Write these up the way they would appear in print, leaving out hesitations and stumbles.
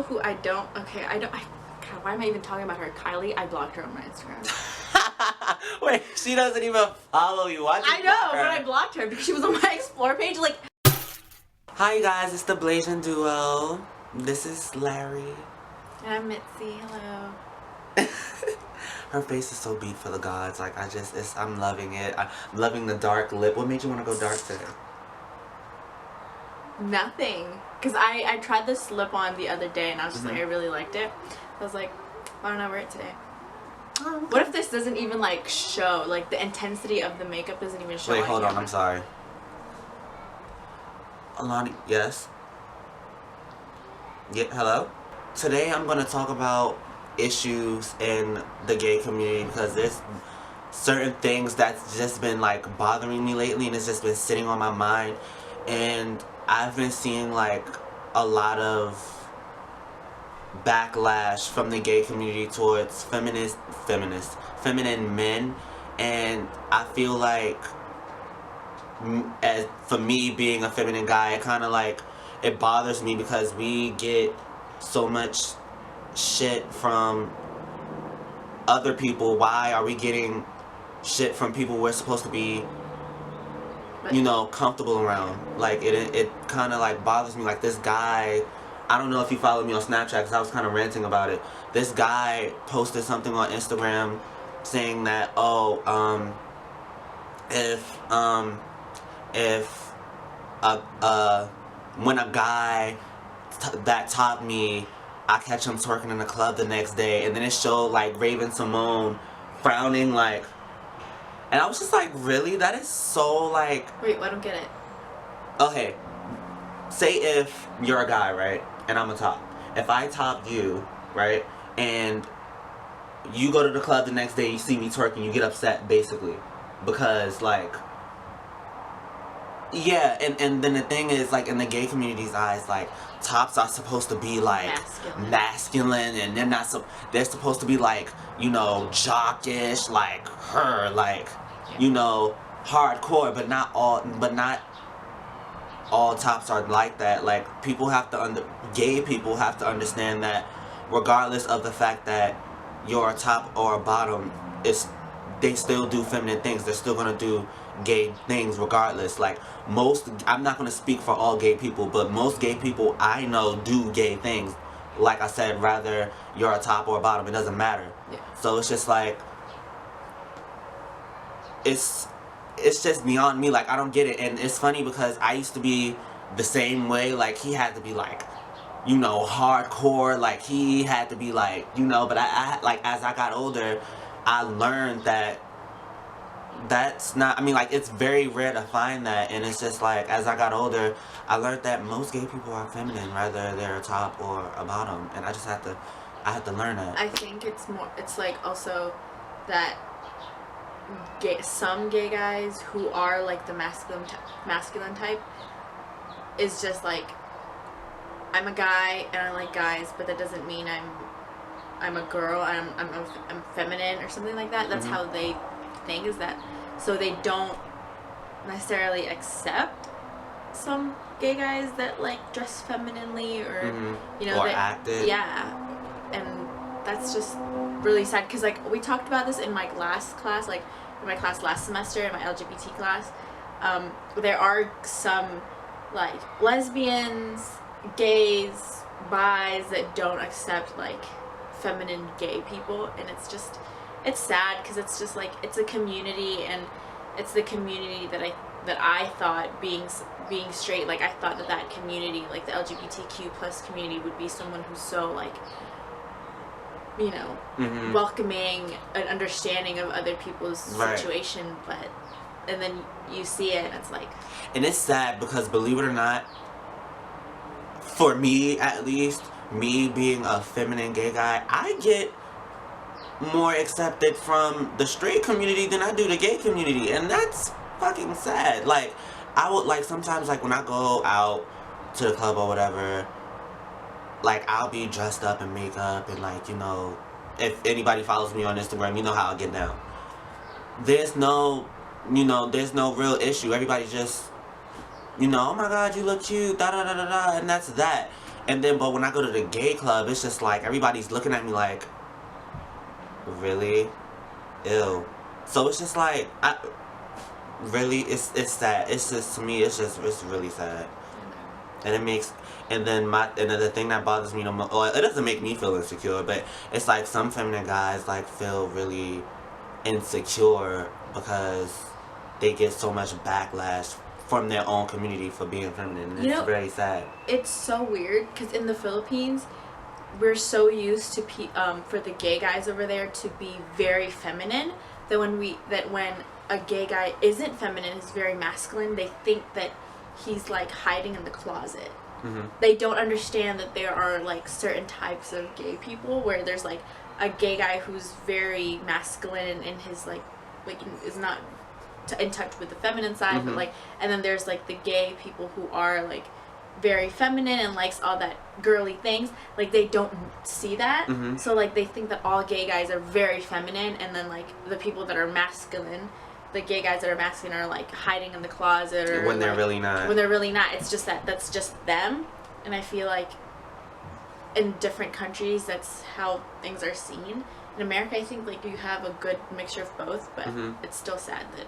know who I don't? Okay, God, why am I even talking about her? Kylie, I blocked her on my Instagram. Wait, she doesn't even follow you. Why'd you I know, block her? but I blocked her because she was on my Explore page. Like, hi guys, it's the Blasian Duo. This is Larry. and I'm Mitzee. Hello. Her face is so beat for the gods. Like, I'm loving it. I'm loving the dark lip. What made you want to go dark today? Nothing. Because I tried this slip on the other day and I was just like, I really liked it. I was like, why don't I wear it today? Oh, okay. What if this doesn't even like show, like the intensity of the makeup doesn't even show? Wait, hold on, I'm sorry. Alani, yes? Yeah, hello? Today I'm gonna talk about issues in the gay community because there's certain things that's just been like bothering me lately and it's just been sitting on my mind, and I've been seeing like a lot of backlash from the gay community towards feminine men, and I feel like as for me being a feminine guy, it kind of like it bothers me because we get so much shit from other people. Why are we getting shit from people we're supposed to be, you know, comfortable around? Like it kind of like bothers me. Like this guy, I don't know if you followed me on Snapchat because I was kind of ranting about it. This guy posted something on Instagram saying that if when a guy that topped me, I catch him twerking in the club the next day, and then it showed like Raven Simone frowning like, and I was just like, really? That is so like. Wait, I don't get it. Okay, say if you're a guy, right, and I'm a top. If I top you, right, and you go to the club the next day, you see me twerking, you get upset basically because like. Yeah, and then the thing is, like, in the gay community's eyes, like, tops are supposed to be, like, masculine and they're supposed to be, like, you know, jockish, like, her, like, you know, hardcore, but not all tops are like that. Like, gay people have to understand that regardless of the fact that you're a top or a bottom, they still do feminine things. They're still gonna do gay things regardless. Like I'm not gonna speak for all gay people, but most gay people I know do gay things. Like I said, rather you're a top or a bottom, it doesn't matter. Yeah. So it's just like it's just beyond me. Like I don't get it, and it's funny because I used to be the same way. Like he had to be like, you know, hardcore. Like he had to be like, you know. But I like as I got older, I learned that that's not, I mean, like, it's very rare to find that, and it's just like, as I got older, I learned that most gay people are feminine, whether they're a top or a bottom, and I had to learn that. I think it's like also that some gay guys who are like the masculine type is just like, I'm a guy and I like guys, but that doesn't mean I'm a girl, I'm feminine or something like that. That's how they think, is that, so they don't necessarily accept some gay guys that like dress femininely or you know, or acted. Yeah, and that's just really sad because like we talked about this in my class, like in my class last semester, in my LGBT class. There are some like lesbians, gays, bis that don't accept like feminine gay people, and it's sad because it's just like, it's a community, and it's the community that I thought being straight, like I thought that community, like the LGBTQ plus community, would be someone who's so like, you know, welcoming and understanding of other people's situation, but and then you see it and it's like, and it's sad because, believe it or not, for me at least, me being a feminine gay guy, I get more accepted from the straight community than I do the gay community, and that's fucking sad. Like, I would, like, sometimes, like, when I go out to the club or whatever, like, I'll be dressed up in makeup and, like, you know, if anybody follows me on Instagram, you know how I get down. There's no real issue. Everybody just, you know, oh my god, you look cute, da da da da da, and that's that. And then, but when I go to the gay club, it's just like everybody's looking at me like, really? Ew. So it's just like, it's sad. It's just, to me, it's really sad. And it makes, and then the thing that bothers me the most, well, it doesn't make me feel insecure, but it's like some feminine guys like feel really insecure because they get so much backlash from their own community for being feminine, and it's very sad. It's so weird because in the Philippines, we're so used to for the gay guys over there to be very feminine that when a gay guy isn't feminine, is very masculine, they think that he's like hiding in the closet. Mm-hmm. They don't understand that there are like certain types of gay people where there's like a gay guy who's very masculine and his like is not in touch with the feminine side, mm-hmm. but like, and then there's like the gay people who are like very feminine and likes all that girly things. Like they don't see that, mm-hmm. so like they think that all gay guys are very feminine, and then like the people that are masculine, the gay guys that are masculine are like hiding in the closet, or when they're like, really not. When they're really not. It's just that's just them, and I feel like in different countries that's how things are seen. In America, I think like you have a good mixture of both, but mm-hmm. it's still sad that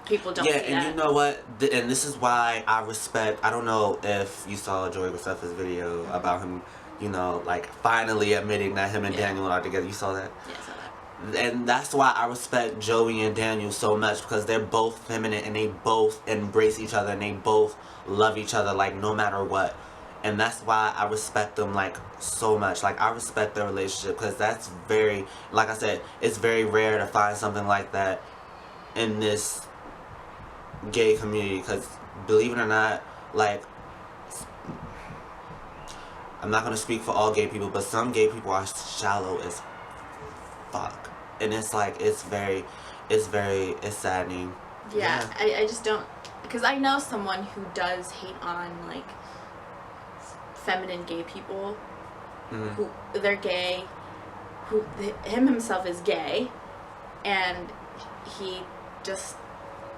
people don't see and that. You know what? And this is why I respect. I don't know if you saw Joey Graceffa's video about him, you know, like finally admitting that him and Daniel are together. You saw that? Yeah, I saw that. And that's why I respect Joey and Daniel so much, because they're both feminine and they both embrace each other and they both love each other like no matter what. And that's why I respect them like so much. Like I respect their relationship, because that's very, like I said, it's very rare to find something like that in this gay community. Because believe it or not, like, I'm not going to speak for all gay people, but some gay people are shallow as fuck. And it's like, it's saddening. Yeah. I just don't, because I know someone who does hate on like feminine gay people, who they're gay, who himself is gay, and he just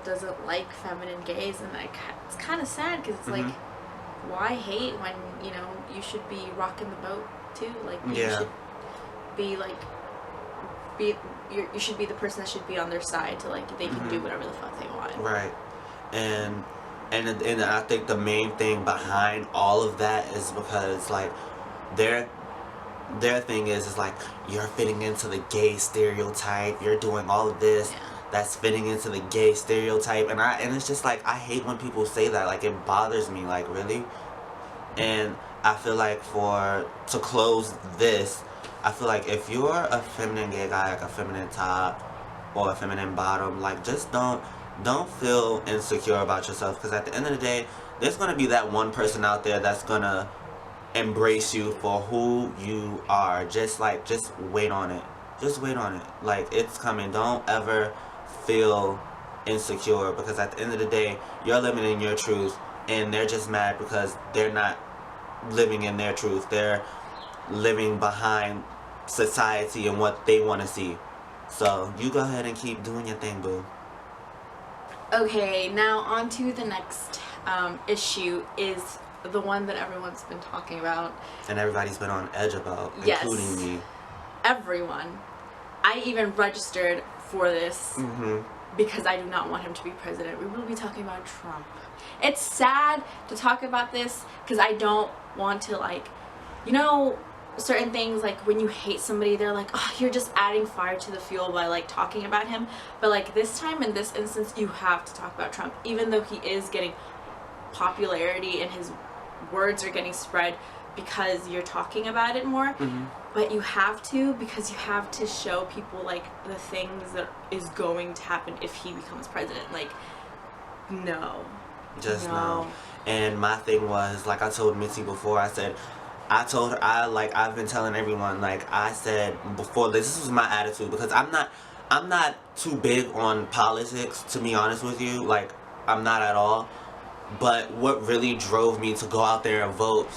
doesn't like feminine gays, and it's kind of sad, because it's like, why hate when you should be rocking the boat too? Like you should be like you should be the person that should be on their side to like they can do whatever the fuck they want. Right. And I think the main thing behind all of that is because like their thing is like, you're fitting into the gay stereotype, you're doing all of this that's fitting into the gay stereotype, and it's just like, I hate when people say that. Like it bothers me, like really. And I feel like to close this, I feel like if you're a feminine gay guy, like a feminine top or a feminine bottom, like just don't feel insecure about yourself, because at the end of the day, there's going to be that one person out there that's going to embrace you for who you are. Just wait on it. Just wait on it. Like, it's coming. Don't ever feel insecure, because at the end of the day, you're living in your truth, and they're just mad because they're not living in their truth. They're living behind society and what they want to see. So you go ahead and keep doing your thing, boo. Okay, now on to the next issue, is the one that everyone's been talking about. And everybody's been on edge about, including me. Everyone. I even registered for this because I do not want him to be president. We will be talking about Trump. It's sad to talk about this because I don't want to, like, certain things, like when you hate somebody, they're like, oh, you're just adding fire to the fuel by like talking about him. But like this time, in this instance, you have to talk about Trump, even though he is getting popularity and his words are getting spread because you're talking about it more. But you have to, because you have to show people like the things that is going to happen if he becomes president. Like, no. Just no. And my thing was, like I told Mitzee before, I told her, I've been telling everyone, like I said before, this was my attitude, because I'm not too big on politics, to be honest with you. Like, I'm not at all. But what really drove me to go out there and vote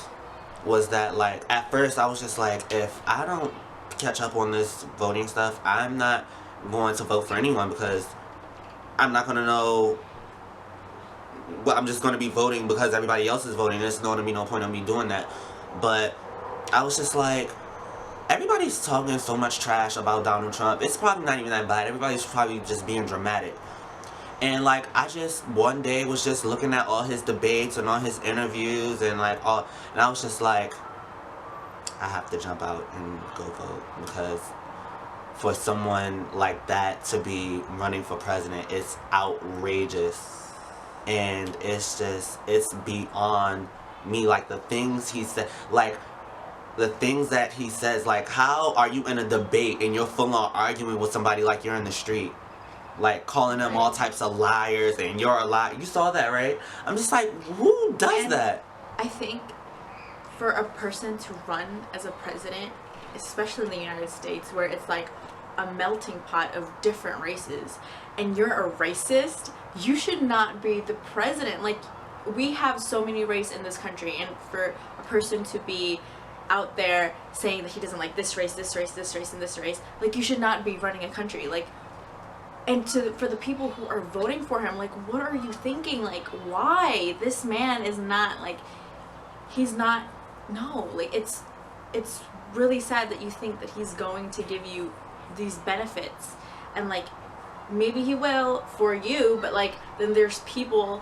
was that, like, at first I was just like, if I don't catch up on this voting stuff, I'm not going to vote for anyone, because I'm not going to know. Well, I'm just going to be voting because everybody else is voting. There's going to be no point in me doing that. But I was just like, everybody's talking so much trash about Donald Trump. It's probably not even that bad. Everybody's probably just being dramatic. And like, I just one day was just looking at all his debates and all his interviews and like all, and I was just like, I have to jump out and go vote, because for someone like that to be running for president, it's outrageous. And it's just, it's beyond me. Like, the things he said, like, the things that he says, like, how are you in a debate and you're full on arguing with somebody like you're in the street? Like, calling them all types of liars and you're a liar. You saw that, right? I'm just like, who does that? I think for a person to run as a president, especially in the United States, where it's like a melting pot of different races, and you're a racist, you should not be the president. Like, we have so many race in this country, and for a person to be out there saying that he doesn't like this race, this race, this race, and this race, like, you should not be running a country. Like, and for the people who are voting for him, like, what are you thinking? Like, why? This man is not, like, he's not, no, like, it's really sad that you think that he's going to give you these benefits, and like, maybe he will for you, but like, then there's people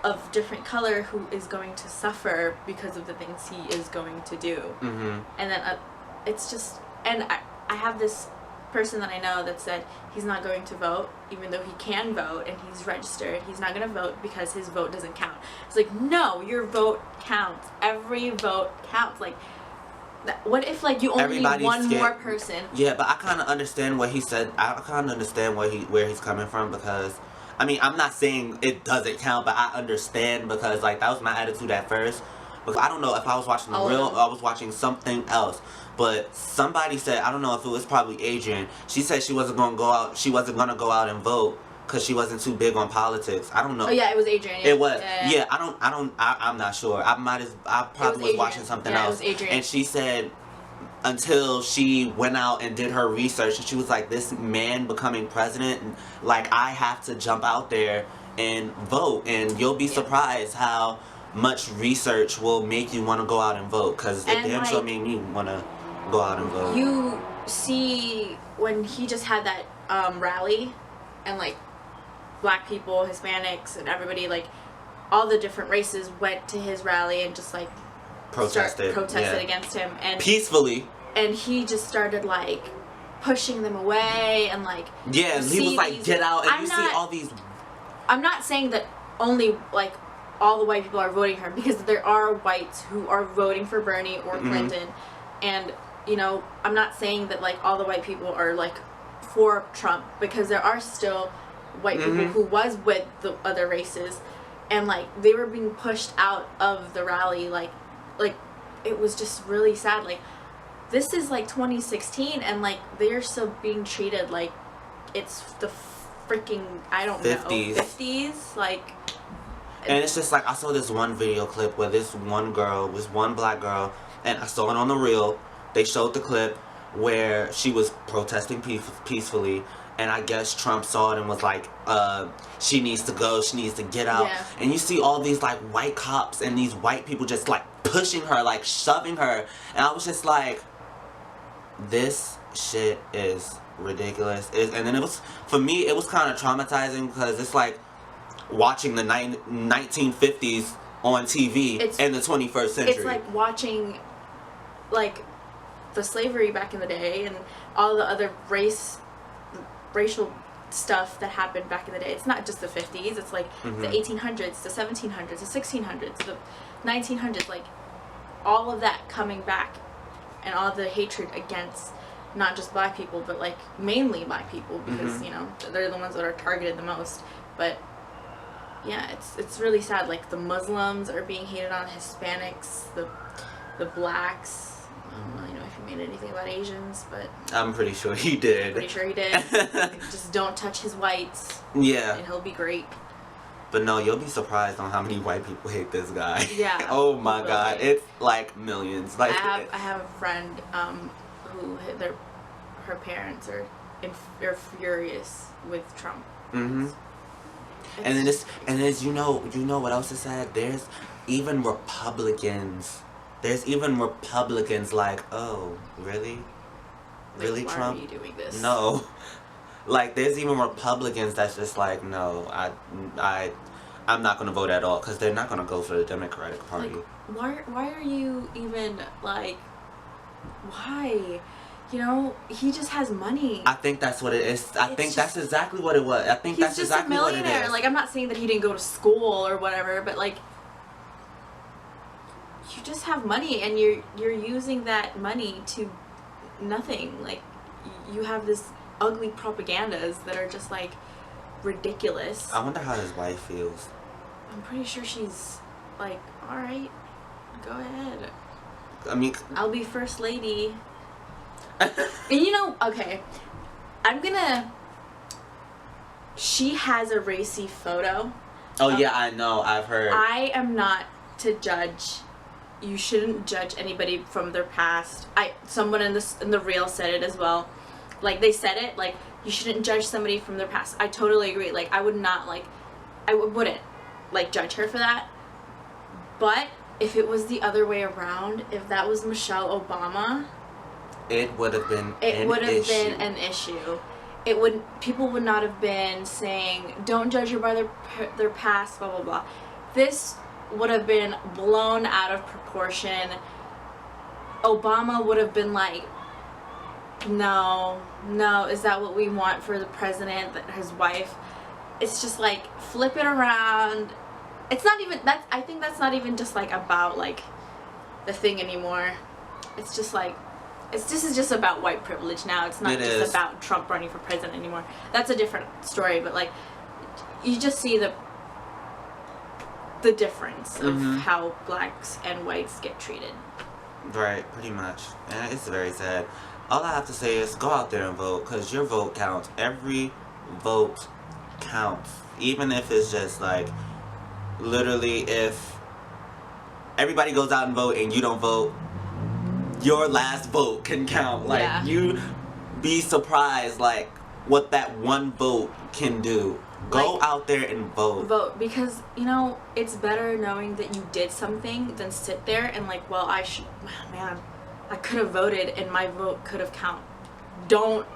of different color who is going to suffer because of the things he is going to do. Mm-hmm. And then it's just, and I have this person that I know that said he's not going to vote, even though he can vote and he's registered. He's not going to vote because his vote doesn't count. It's like, no, your vote counts. Every vote counts. Like, what if, like, you only need one more person? Yeah, but I kind of understand what he said. I kind of understand where he's coming from, because, I mean, I'm not saying it doesn't count, but I understand, because, like, that was my attitude at first. Because I don't know if I was watching I was watching something else. But somebody said, I don't know if it was probably Adrian, she said she wasn't going to go out, and vote because she wasn't too big on politics. I don't know. Oh yeah, it was Adrian. Yeah. It was. Yeah, I'm not sure. I probably was watching something else. It was Adrian. And she said, until she went out and did her research, and she was like, this man becoming president, like, I have to jump out there and vote. And you'll be surprised how much research will make you want to go out and vote, because it damn sure made me want to go out and vote. You see, when he just had that rally, and like, black people, Hispanics, and everybody, like, all the different races went to his rally and just like protested against him, and peacefully, and he just started like pushing them away, and like, yeah, and he was like, get out, and see all these. I'm not saying that only like all the white people are voting for him, because there are whites who are voting for Bernie or Clinton, and you know, I'm not saying that like all the white people are like for Trump, because there are still white people who was with the other races, and like, they were being pushed out of the rally. Like it was just really sad. Like, this is like 2016, and like, they're still being treated like it's the freaking, I don't know, 50s. Like, and it's just like, I saw this one video clip where this one black girl, and I saw it on the reel. They showed the clip where she was protesting peacefully, and I guess Trump saw it and was like, she needs to go, she needs to get out. Yeah. And you see all these like white cops and these white people just like pushing her, like shoving her. And I was just like, this shit is ridiculous. And then it was, for me, it was kind of traumatizing, because it's like watching the 1950s on TV in the 21st century. It's like watching like the slavery back in the day and all the other racial stuff that happened back in the day. It's not just the 50s, it's like the 1800s, the 1700s, the 1600s, the 1900s, like all of that coming back, and all the hatred against not just black people, but like mainly black people, because you know, they're the ones that are targeted the most. But yeah, it's really sad. Like, the Muslims are being hated on, Hispanics, the blacks. I don't really know if he made anything about Asians, but I'm pretty sure he did. Just don't touch his whites. Yeah. And he'll be great. But no, you'll be surprised on how many white people hate this guy. Yeah. Oh my God, it's like millions. Like, I have a friend who her parents are furious with Trump. And then you know what else is sad? There's even Republicans There's even Republicans like, oh, really? Like, Really, why Trump? are you doing this? No. Like, there's even Republicans that's just like, no, I'm not gonna vote at all, because they're not gonna go for the Democratic Party. Like, why are you even, like, why? You know, he just has money. I think that's what it is. I think that's exactly what it was. I think He's that's just exactly a what it millionaire. is. Like, I'm not saying that he didn't go to school or whatever, but like, you just have money, and you're using that money to nothing. Like, you have this ugly propagandas that are just like ridiculous. I wonder how his wife feels. I'm pretty sure she's like, all right, go ahead. I mean, I'll be first lady. And you know, okay, she has a racy photo. oh yeah, I know, I've heard. I am not to judge. You shouldn't judge anybody from their past. Someone in the reel said it as well. Like, they said it, like, you shouldn't judge somebody from their past. I totally agree. Like, I would not, like, wouldn't, like, judge her for that. But if it was the other way around, if that was Michelle Obama, it would have been been an issue. People would not have been saying, don't judge her by their past, blah, blah, blah. This would have been blown out of proportion. Obama would have been like, no, is that what we want for the president, his wife? It's just like, flip it around. It's not even, I think that's not even just like about like the thing anymore. It's just like, this is just about white privilege now. It's not just about Trump running for president anymore. That's a different story, but like, you just see the difference of how blacks and whites get treated. Right, pretty much. And it's very sad. All I have to say is go out there and vote, because your vote counts. Every vote counts. Even if it's just like, literally, if everybody goes out and vote and you don't vote, your last vote can count. Like, yeah. You be surprised, like, what that one vote can do. Go like, out there and vote. Vote, because, you know, it's better knowing that you did something than sit there and like, well, I could have voted and my vote could have counted. Don't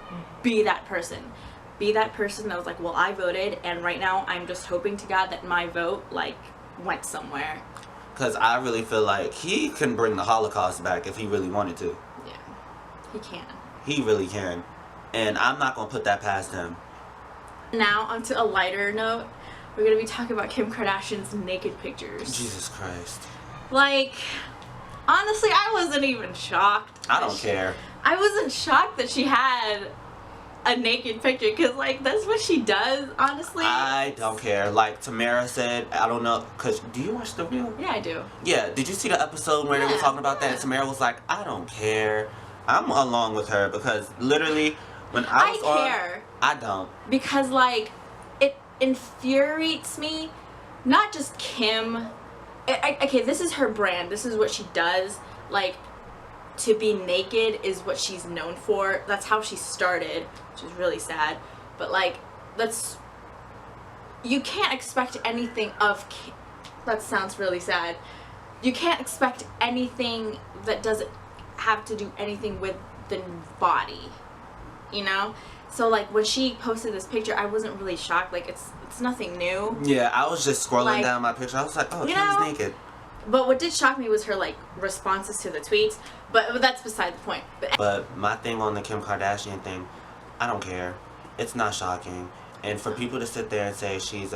be that person. Be that person that was like, well, I voted, and right now I'm just hoping to God that my vote, like, went somewhere. Because I really feel like he can bring the Holocaust back if he really wanted to. Yeah, he can. He really can. And I'm not going to put that past him. Now, onto a lighter note, we're going to be talking about Kim Kardashian's naked pictures. Jesus Christ. Like, honestly, I wasn't even shocked. I don't care. I wasn't shocked that she had a naked picture, because, like, that's what she does, honestly. I don't care. Like Tamara said, I don't know, because do you watch the reel? Yeah, I do. Yeah, did you see the episode where they were talking about that? And Tamara was like, I don't care. I'm along with her, because literally, when I was care. I don't. Because, like, it infuriates me, not just Kim. Okay, this is her brand. This is what she does. Like, to be naked is what she's known for. That's how she started, which is really sad. But, like, you can't expect anything of Kim. That sounds really sad. You can't expect anything that doesn't have to do anything with the body, you know? So, like, when she posted this picture, I wasn't really shocked. Like, it's nothing new. Yeah, I was just scrolling down my picture. I was like, oh, Kim's naked. But what did shock me was her, like, responses to the tweets. But that's beside the point. But my thing on the Kim Kardashian thing, I don't care. It's not shocking. And for people to sit there and say she's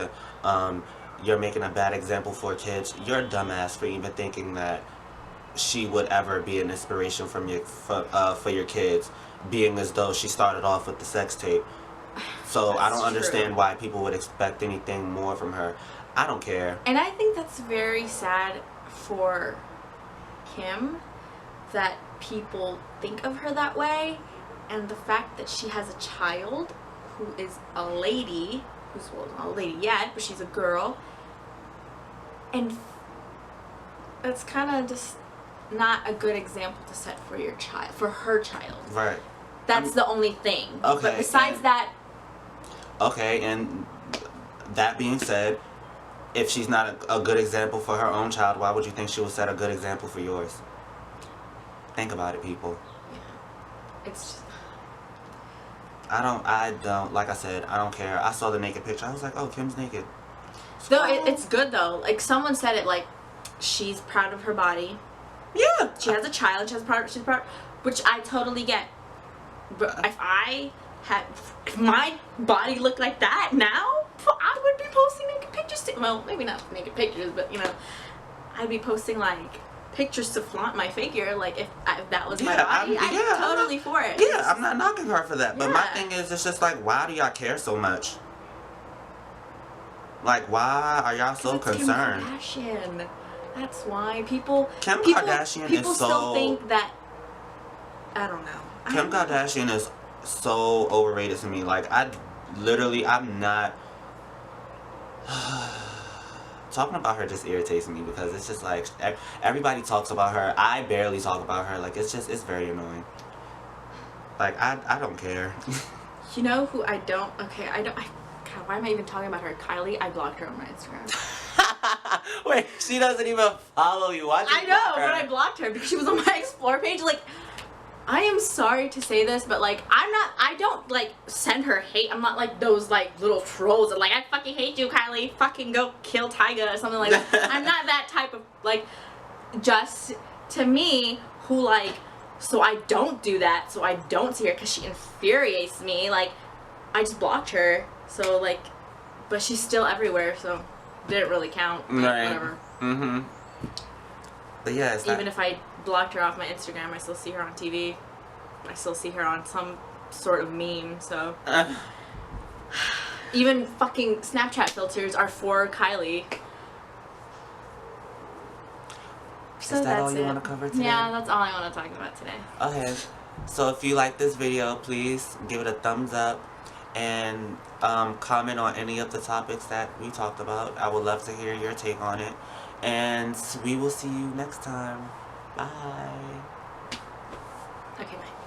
you're making a bad example for kids, you're a dumbass for even thinking that she would ever be an inspiration for your kids, being as though she started off with the sex tape. So I don't understand why people would expect anything more from her. I don't care. And I think that's very sad for Kim, that people think of her that way, and the fact that she has a child who is a lady, who's, well, not a lady yet, but she's a girl, and that's kind of just not a good example to set for your child, for her child. Right. That's the only thing. Okay. But besides that... Okay, and that being said, if she's not a good example for her own child, why would you think she would set a good example for yours? Think about it, people. Yeah. It's just... I don't, like I said, I don't care. I saw the naked picture. I was like, oh, Kim's naked. No, it's good though. Like, someone said it, like, she's proud of her body. Yeah. She has a child. She's proud, which I totally get. But if I had my body looked like that now, I would be posting naked pictures. Well, maybe not naked pictures, but you know, I'd be posting like pictures to flaunt my figure. Like if that was my body, I'd be totally for it. Yeah, I'm not knocking her for that. But my Yeah. thing is, it's just like, why do y'all care so much? Like, why are y'all so concerned? Kim Kardashian. That's why people Kardashian people is still think that. I don't know. Kim Kardashian is so overrated to me. Like, I'm not. Talking about her just irritates me because it's just like everybody talks about her. I barely talk about her. Like, it's very annoying. Like, I don't care. You know who I don't? Okay, I don't. God, why am I even talking about her? Kylie. I blocked her on my Instagram. Wait, she doesn't even follow you. Why? I know, but I blocked her because she was on my Explore page. Like, I am sorry to say this, but like, I don't like send her hate. I'm not like those like little trolls that like, I fucking hate you, Kylie. Fucking go kill Tyga or something like that. I'm not that type of like, just to me, who like, so I don't do that, so I don't see her because she infuriates me. Like, I just blocked her, so like, but she's still everywhere, so didn't really count. Right. Whatever. Mm-hmm. But yeah, it's even if I blocked her off my Instagram, I still see her on TV. I still see her on some sort of meme, so. Even fucking Snapchat filters are for Kylie. So is that that's all you it. want to cover today? Yeah, that's all I want to talk about today. Okay. So if you like this video, please give it a thumbs up and comment on any of the topics that we talked about. I would love to hear your take on it. And we will see you next time. Bye. Okay, bye.